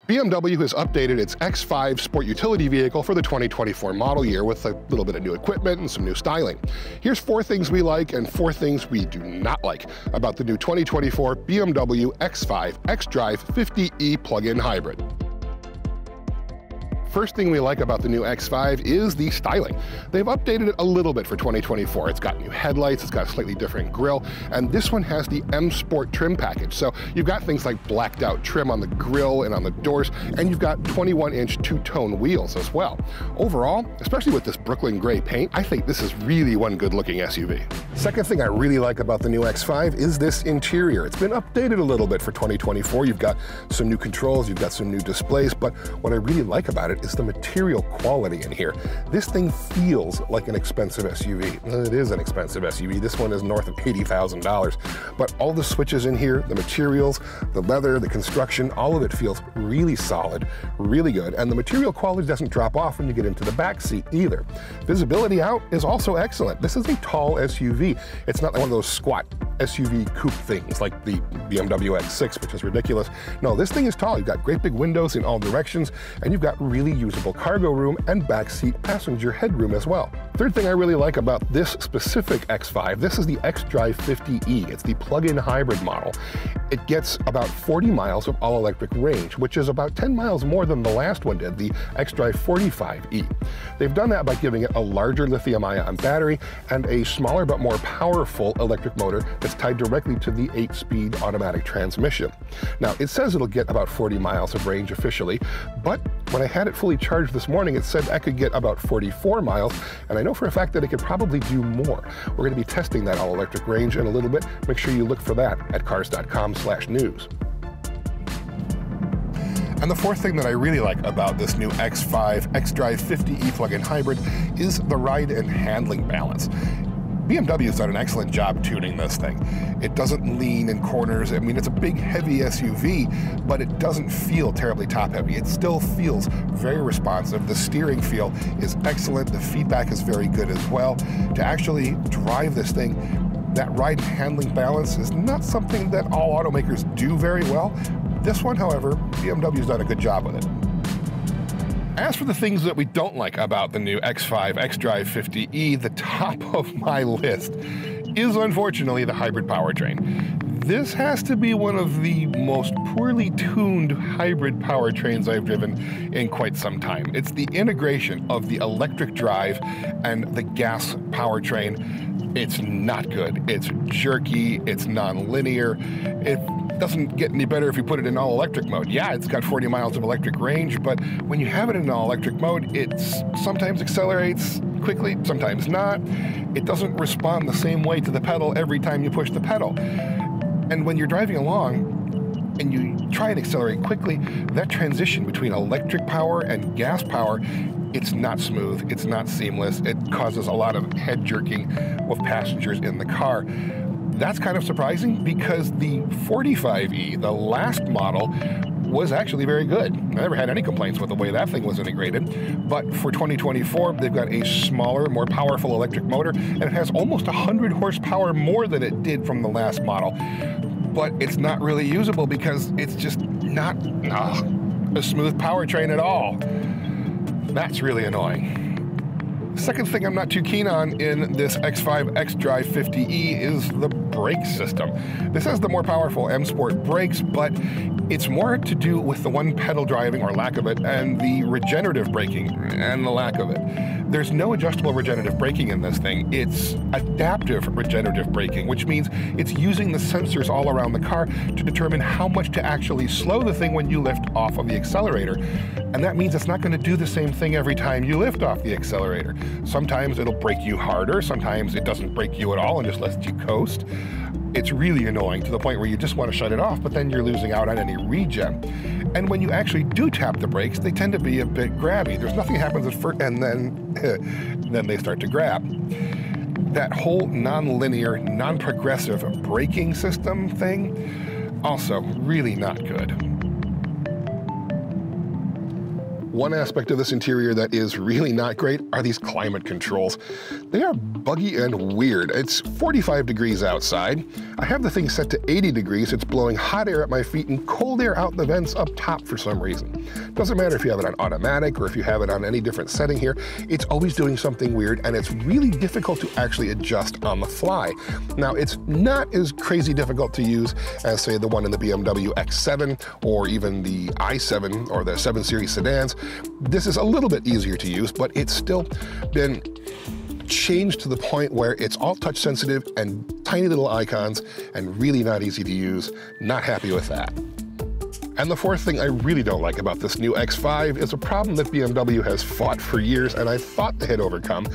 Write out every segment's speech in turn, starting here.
BMW has updated its X5 sport utility vehicle for the 2024 model year with a little bit of new equipment and some new styling. Here's 4 things we like and 4 things we do not like about the new 2024 BMW X5 xDrive50e plug-in hybrid. First thing we like about the new X5 is the styling. They've updated it a little bit for 2024. It's got new headlights, it's got a slightly different grille, and this one has the M Sport trim package. So you've got things like blacked out trim on the grille and on the doors, and you've got 21-inch two-tone wheels as well. Overall, especially with this Brooklyn gray paint, I think this is really one good-looking SUV. Second thing I really like about the new X5 is this interior. It's been updated a little bit for 2024. You've got some new controls, you've got some new displays, but what I really like about it is the material quality in here. This thing feels like an expensive SUV. It is an expensive SUV. This one is north of $80,000. But all the switches in here, the materials, the leather, the construction, all of it feels really solid, really good. And the material quality doesn't drop off when you get into the back seat either. Visibility out is also excellent. This is a tall SUV. It's not like one of those squat SUV coupe things like the BMW X6, which is ridiculous. No, this thing is tall. You've got great big windows in all directions, and you've got really usable cargo room and backseat passenger headroom as well. Third thing I really like about this specific X5, this is the xDrive50e. It's the plug-in hybrid model. It gets about 40 miles of all-electric range, which is about 10 miles more than the last one did, the xDrive45e. They've done that by giving it a larger lithium-ion battery and a smaller but more powerful electric motor that's tied directly to the 8-speed automatic transmission. Now, it says it'll get about 40 miles of range officially, but when I had it fully charged this morning, it said I could get about 44 miles, and I know for a fact that it could probably do more. We're going to be testing that all-electric range in a little bit. Make sure you look for that at Cars.com/news. And the fourth thing that I really like about this new X5 xDrive50e plug-in hybrid is the ride and handling balance. BMW has done an excellent job tuning this thing. It doesn't lean in corners. I mean, it's a big, heavy SUV, but it doesn't feel terribly top-heavy. It still feels very responsive. The steering feel is excellent. The feedback is very good as well. To actually drive this thing, that ride and handling balance is not something that all automakers do very well. This one, however, BMW's done a good job with it. As for the things that we don't like about the new X5 xDrive50e, the top of my list is unfortunately the hybrid powertrain. This has to be one of the most poorly tuned hybrid powertrains I've driven in quite some time. It's the integration of the electric drive and the gas powertrain. It's not good. It's jerky, it's non-linear. It doesn't get any better if you put it in all-electric mode. Yeah, it's got 40 miles of electric range, but when you have it in all-electric mode, it sometimes accelerates quickly, sometimes not. It doesn't respond the same way to the pedal every time you push the pedal. And when you're driving along and you try and accelerate quickly, that transition between electric power and gas power, it's not smooth, it's not seamless. It causes a lot of head jerking with passengers in the car. That's kind of surprising because the 45e, the last model, was actually very good. I never had any complaints with the way that thing was integrated. But for 2024, they've got a smaller, more powerful electric motor, and it has almost 100 horsepower more than it did from the last model. But it's not really usable because it's just not a smooth powertrain at all. That's really annoying. Second thing I'm not too keen on in this X5 xDrive50e is the brake system. This has the more powerful M Sport brakes, but it's more to do with the one pedal driving, or lack of it, and the regenerative braking, and the lack of it. There's no adjustable regenerative braking in this thing. It's adaptive regenerative braking, which means it's using the sensors all around the car to determine how much to actually slow the thing when you lift off of the accelerator. And that means it's not going to do the same thing every time you lift off the accelerator. Sometimes it'll brake you harder, sometimes it doesn't brake you at all and just lets you coast. It's really annoying to the point where you just want to shut it off, but then you're losing out on any regen. And when you actually do tap the brakes, they tend to be a bit grabby. There's nothing happens at first, and then they start to grab. That whole non-linear, non-progressive braking system thing, also really not good. One aspect of this interior that is really not great are these climate controls. They are buggy and weird. It's 45 degrees outside. I have the thing set to 80 degrees. It's blowing hot air at my feet and cold air out the vents up top for some reason. Doesn't matter if you have it on automatic or if you have it on any different setting here, it's always doing something weird, and it's really difficult to actually adjust on the fly. Now, it's not as crazy difficult to use as, say, the one in the BMW X7 or even the i7 or the 7 Series sedans. This is a little bit easier to use, but it's still been changed to the point where it's all touch sensitive and tiny little icons and really not easy to use. Not happy with that. And the fourth thing I really don't like about this new X5 is a problem that BMW has fought for years and I thought they had overcome,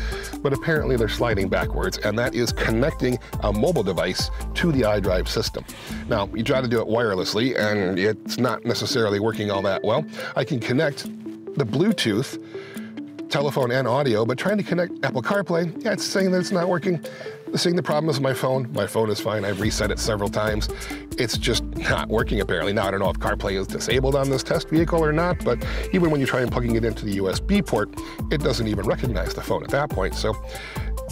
but apparently they're sliding backwards, and that is connecting a mobile device to the iDrive system. Now, you try to do it wirelessly and it's not necessarily working all that well. I can connect the Bluetooth, telephone and audio, but trying to connect Apple CarPlay, yeah, it's saying that it's not working. It's saying the problem is my phone. My phone is fine. I've reset it several times. It's just not working apparently. Now, I don't know if CarPlay is disabled on this test vehicle or not, but even when you try and plugging it into the USB port, it doesn't even recognize the phone at that point. So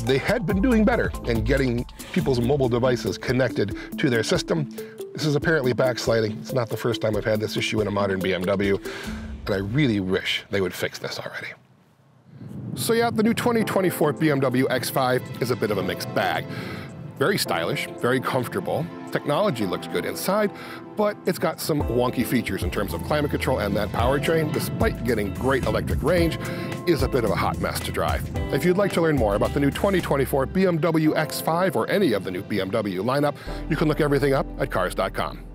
they had been doing better in getting people's mobile devices connected to their system. This is apparently backsliding. It's not the first time I've had this issue in a modern BMW, and I really wish they would fix this already. So yeah, the new 2024 BMW X5 is a bit of a mixed bag. Very stylish, very comfortable. Technology looks good inside, but it's got some wonky features in terms of climate control, and that powertrain, despite getting great electric range, is a bit of a hot mess to drive. If you'd like to learn more about the new 2024 BMW X5 or any of the new BMW lineup, you can look everything up at Cars.com.